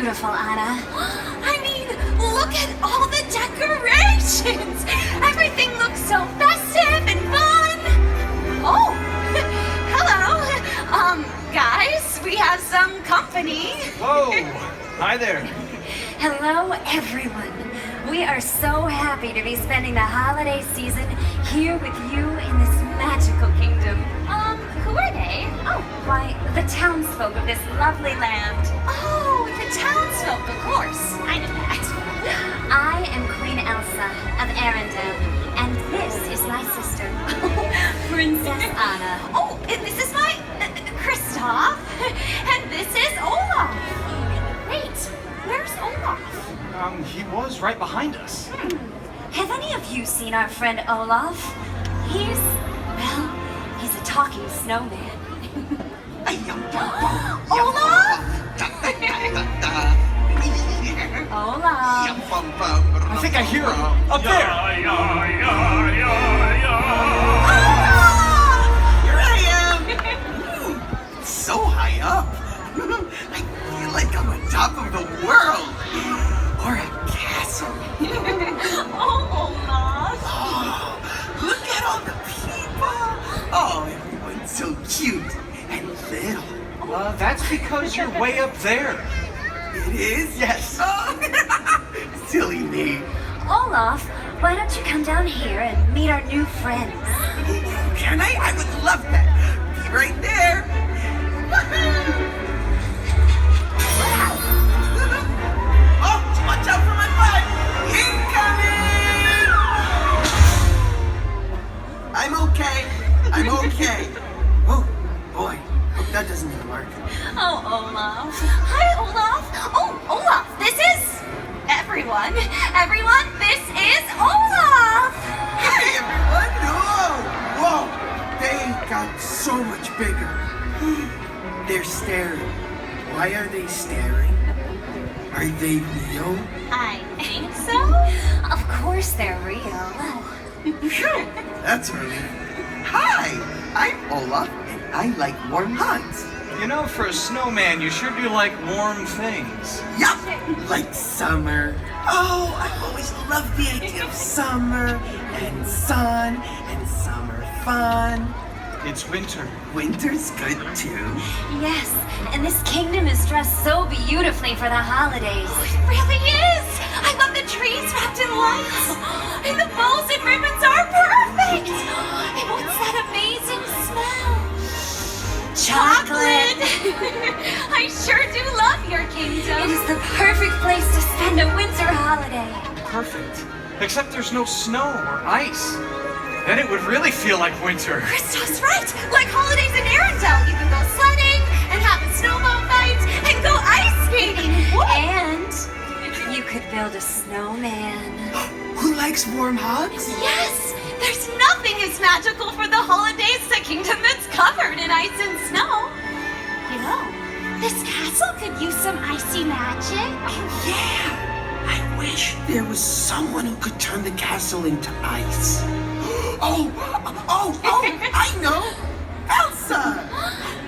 beautiful, Anna. I mean, look at all the decorations! Everything looks so festive and fun! Oh, hello! Guys, we have some company. Whoa! Hi there. Hello, everyone. We are so happy to be spending the holiday season here with you in this magical kingdom. Who are they? Oh, why, the townsfolk of this lovely land. Oh, the townsfolk, of course. I know that. I am Queen ELSA of APRENDA, and this is my sister, Princess Anna. Oh, this is my KHISTOFF, and this is OLAF. Wait, where's OLAF? He was right behind us. Have any of you seen our friend Olaf? He's a talking snowman. OLAF? Olaf. I think I hear him. Up there! Here I am! So high up! I feel like I'm on top of the world! Or a castle! Oh, Olaf. Oh, look at all the people! Oh, everyone's so cute and little. That's because you're way up there. It is? Yes. Oh, silly me. Olaf, why don't you come down here and meet our new friends? Can I? I would love that. Be right there. Oh, watch out for my butt! Incoming! I'm okay. I'm okay. Oh, boy. Hope that doesn't even work. Oh, Olaf. Hi, Olaf. Oh, Olaf, this is everyone. Everyone, this is Olaf. Hey, everyone! Whoa! Whoa! They got so much bigger. They're staring. Why are they staring? Are they real? I think so. Of course they're real. Phew, that's a relief. Hi, I'm Olaf, and I like warm hugs. You know, for a snowman, you sure do like warm things. Yup, like summer. Oh, I've always loved the idea of summer and sun and summer fun. It's winter. Winter's good too. Yes, and this kingdom is dressed so beautifully for the holidays. It really is. I love the trees wrapped in lights. And the bows and ribbons are perfect. And what's that amazing smell? Chocolate. I sure do love your It kingdom. is the perfect place to spend a winter holiday. Perfect. Except there's no snow or ice. Then it would really feel like winter. Kristoff's right. Like holidays in Arendelle. You can go sledding and have a snowball fight and go ice skating. And you could build a snowman. Who likes warm hugs? Yes, there's nothing as magical for the holidays as a kingdom that's covered in ice and snow. You know, this castle could use some icy magic. Yeah! I wish there was someone who could turn the castle into ice. Oh, I know! Elsa!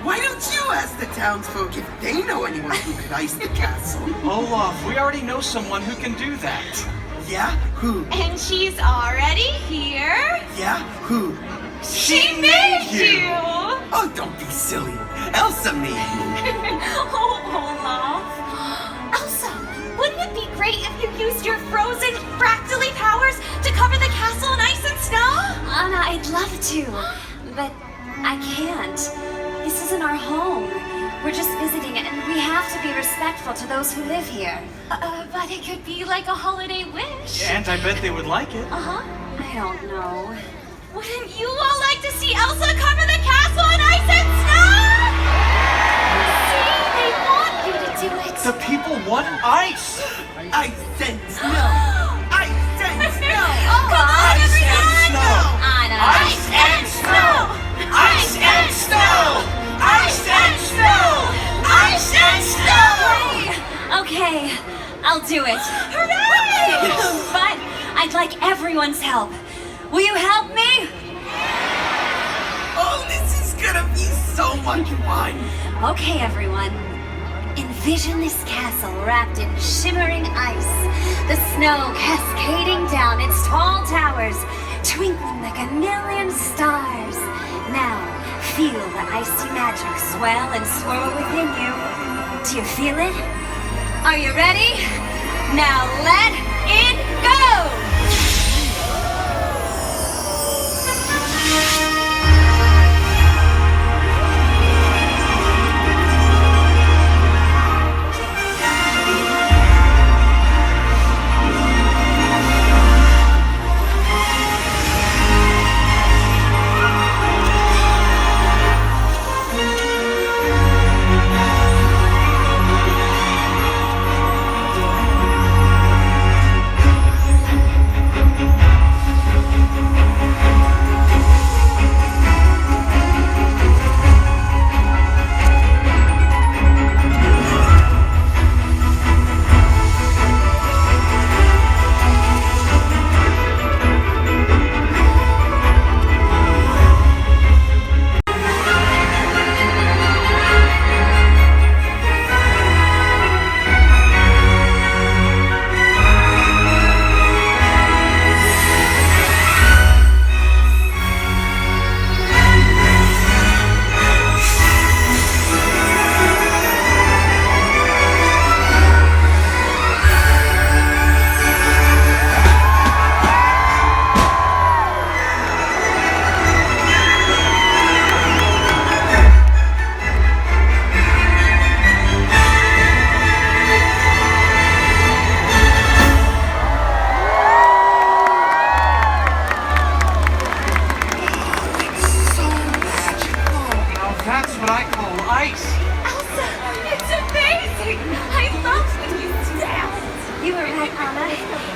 Why don't you ask the townsfolk if they know anyone who could ice the castle? Olaf, we already know someone who can do that. Yeah? Who? And she's already here. Yeah? Who? She made you! Oh, don't be silly. Elsa made me. Oh, Olaf. Elsa, wouldn't it be great if you used your frozen, fractally powers to cover the castle in ice and snow? Anna, I'd love to, but I can't. This isn't our home. We're just visiting, and we have to be respectful to those who live here. But it could be like a holiday wish. And I bet they would like it. Uh-huh. I don't know. Wouldn't you all like to see Elsa cover the castle in ice and snow? See, they want you to do it. The people want ice. Ice and snow. Ice and snow. Come on, Ice and everyone! snow. Anna. Ice and snow! Ice and snow. Ice and snow. Ice and snow. Okay, I'll do it. Hooray! But I'd like everyone's help. Will you help me? Oh, this is gonna be so much fun. Okay, everyone. Envision this castle wrapped in shimmering ice, the snow cascading down its tall towers, twinkling like a million stars. Now, feel the icy magic swell and swirl within you. Do you feel it? Are you ready? Now let it go!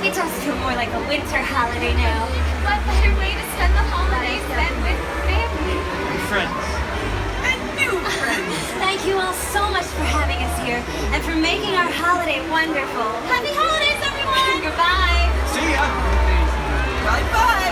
It does feel more like a winter holiday now. What better way to spend the holidays than with family? And friends. And new friends. Thank you all so much for having us here and for making our holiday wonderful. Happy holidays, everyone! Goodbye. See ya. Bye-bye.